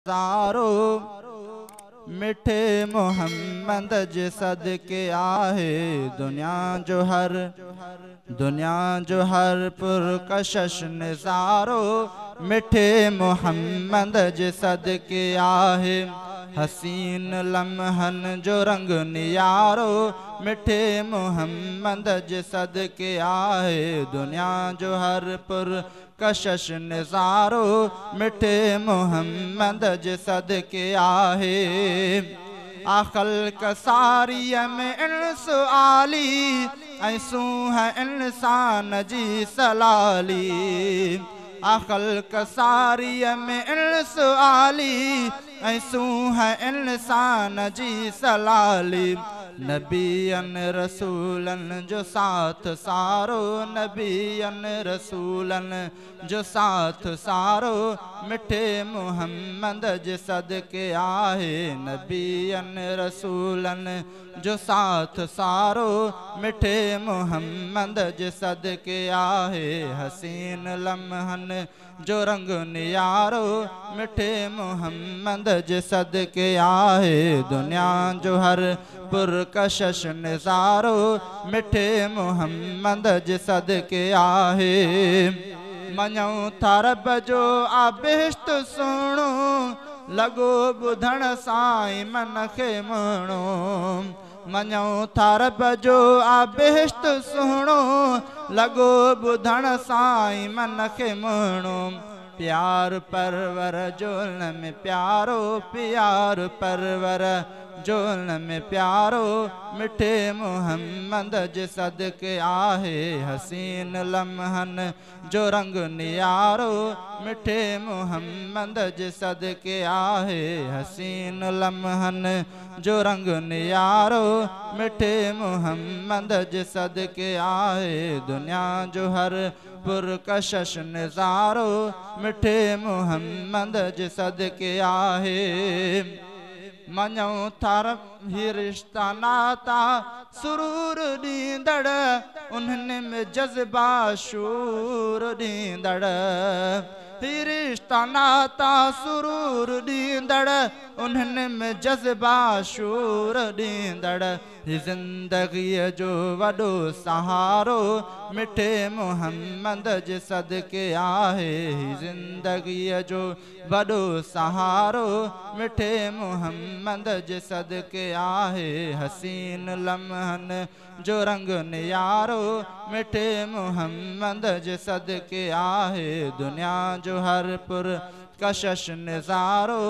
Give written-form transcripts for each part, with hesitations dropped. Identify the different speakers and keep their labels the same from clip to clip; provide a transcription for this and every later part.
Speaker 1: सारो मिठे मोहम्मद जे सदके आहे दुनिया जो हर पुरकशश निज़ारो मिठे मोहम्मद जे सदके आहे। हसीन लम्हन जो रंग नियारो मिठे मोहम्मद जे सदके आहे। दुनिया जो हर पुरकशश निज़ारो मिठे मोहम्मद जे सदके आहे। आखल कसारीअ में इंस आली ऐं सूह इंसान जी सलाली। आखल कसारीअ में इंस आली ऐं सूह इंसान जी सलाली। नबियन रसूलन जो साथ सारो नबियन रसूलन जो साथ सारो मिठे मोहम्मद जे सदके आहे। नबियन रसूलन जो साथ सारो मिठे मोहम्मद जे सदके आहे। हसीन लम्हन जो रंग नियारो मिठे मोहम्मद जे सदके आहे। दुनिया जो हर पुरकशश निज़ारो मिठे मोहम्मद जे सदके आहे। मञूं था रब जो आबिश्त सुहिणो लॻो ॿुधण सां मन खे मुहिणो। मञूं था रब जो आबिश्त सुहिणो लॻो ॿुधण सां मन खे मुहिणो। प्यार परवर जोल में प्यारो प्यार परवर जोल में प्यारो मिठे मोहम्मद जे सदके आहे। हसीन लम्हन जो रंग नियारो मिठे मोहम्मद जे सदके आहे। हसीन लम्हन जो रंग नियारो मिठे मोहम्मद जे सदके आहे। दुनिया जो हर पुरकशश निज़ारो मिठे मोहम्मद जे सदके आहे। मञूं था ही रिश्ता नाता सुरूर ॾींदड़ उन्हनि में जज़्बा शूर ॾींदड़। ही रिश्ता नाता सुरूर ॾींदड़ उन्हनि में जज़्बा शूर ॾींदड़। ही ज़िंदगीअ जो वॾो सहारो मिठे मोहम्मद जे सदके आहे। ही ज़िंदगीअ जो वॾो सहारो मिठे मोहम्मद जे सदके आहे। हसीन लम्हन जो रंग नियारो मिठे मोहम्मद जे सदके आहे। दुनिया जो हर पुरकशश निज़ारो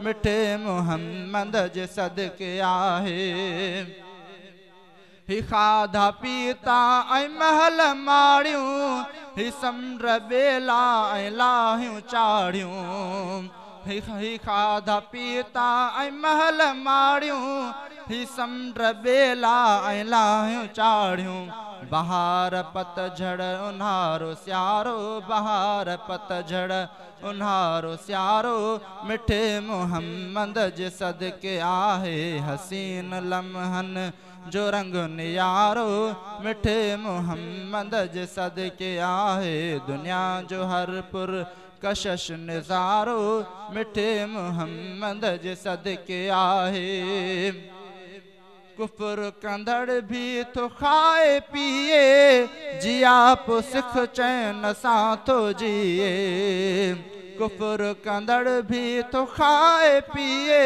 Speaker 1: मिठे मोहम्मद जे सदके आहे। ही खाधा पीता ऐं महल माड़ियूं ही समुंड बेला ऐं लाहियूं चाढ़ियूं। ही खाधा पीता ऐं महल माड़ियूं ही समुंड बेला ऐं लाहियूं चाढ़ियूं। बहार पतझड़ उन्हारो सियारो बहार पतझड़ उन्हारो सियारो मिठे मोहम्मद जे सदके आहे। हसीन लम्हन जो रंग नियारो मिठे मोहम्मद जे सदके आहे। दुनिया जो हर पुरकशश निज़ारो मिठे मोहम्मद जे सदके आहे। कुफर कंदड़ भी तो खाए पिए जिया पो सिख चैन सां थो जिए। कुफर कंदड़ भी तो खाए पिए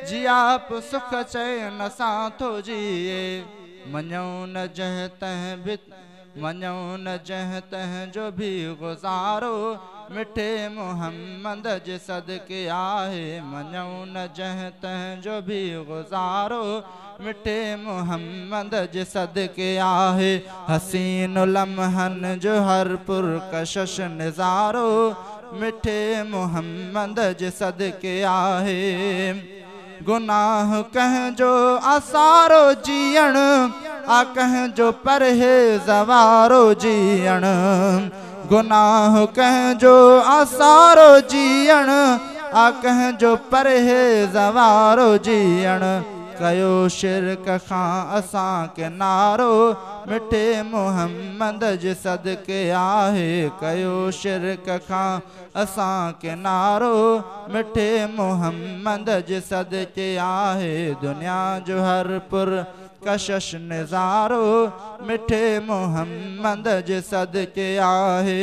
Speaker 1: जिया पो सुख चैन सां थो जिए। मञूं न जंहिं तंहिं जो भी गुज़ारो मिठे मोहम्मद जे सदके आहे। मञूं न जंहिं तंहिं जो भी गुज़ारो मिठे मोहम्मद जे सदके आहे। हसीन लम्हन जो हर पुरकशश निज़ारो मिठे मोहम्मद जे सदके आहे। गुनाह कंहिंजो आसारो जीअण आ कंहिंजो परहेज़वारो जीअण। गुनाह कंहिंजो आसारो जीअण आ कंहिंजो परहेज़वारो जीअण। कयो शिरक खां असां किनारो मिठे मोहम्मद जे सदके आहे कयो शिरक खां असां किनारो मिठे मोहम्मद जे सदके आहे दुनिया जो हर पुर कशश निज़ारो मिठे मोहम्मद जे सदके आहे।